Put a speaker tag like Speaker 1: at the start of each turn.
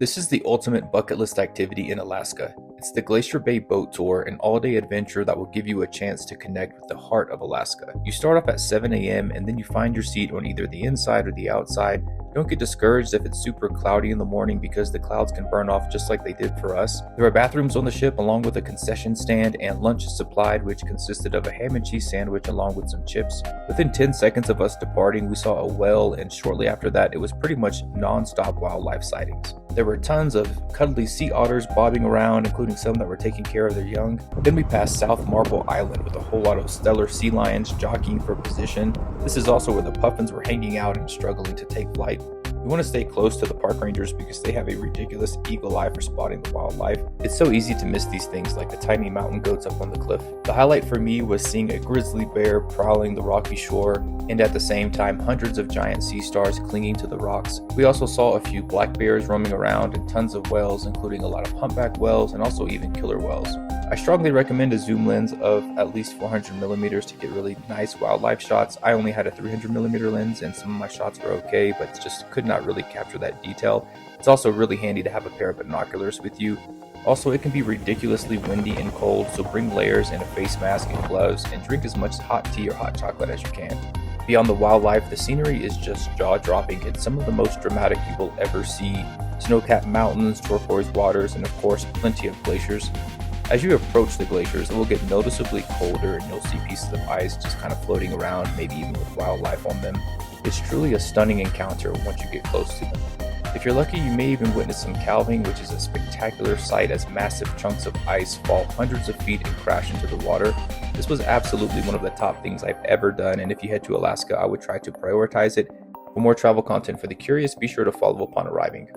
Speaker 1: This is the ultimate bucket list activity in Alaska. It's the Glacier Bay Boat Tour, an all-day adventure that will give you a chance to connect with the heart of Alaska. You start off at 7 a.m. and then you find your seat on either the inside or the outside. Don't get discouraged if it's super cloudy in the morning because the clouds can burn off just like they did for us. There are bathrooms on the ship along with a concession stand, and lunch is supplied, which consisted of a ham and cheese sandwich along with some chips. Within 10 seconds of us departing, we saw a whale, and shortly after that, it was pretty much non-stop wildlife sightings. There were tons of cuddly sea otters bobbing around, including some that were taking care of their young. Then we passed South Marble Island with a whole lot of stellar sea lions jockeying for position. This is also where the puffins were hanging out and struggling to take flight. We want to stay close to the park rangers because they have a ridiculous eagle eye for spotting the wildlife. It's so easy to miss these things, like the tiny mountain goats up on the cliff. The highlight for me was seeing a grizzly bear prowling the rocky shore, and at the same time hundreds of giant sea stars clinging to the rocks. We also saw a few black bears roaming around and tons of whales, including a lot of humpback whales and also even killer whales. I strongly recommend a zoom lens of at least 400mm to get really nice wildlife shots. I only had a 300mm lens and some of my shots were okay, but just could not really capture that detail. It's also really handy to have a pair of binoculars with you. Also, it can be ridiculously windy and cold, so bring layers and a face mask and gloves, and drink as much hot tea or hot chocolate as you can. Beyond the wildlife, the scenery is just jaw-dropping. It's some of the most dramatic you will ever see. Snow-capped mountains, turquoise waters, and of course plenty of glaciers. As you approach the glaciers, it will get noticeably colder and you'll see pieces of ice just kind of floating around, maybe even with wildlife on them. It's truly a stunning encounter once you get close to them. If you're lucky, you may even witness some calving, which is a spectacular sight as massive chunks of ice fall hundreds of feet and crash into the water. This was absolutely one of the top things I've ever done, and if you head to Alaska, I would try to prioritize it. For more travel content for the curious, be sure to follow upon arriving.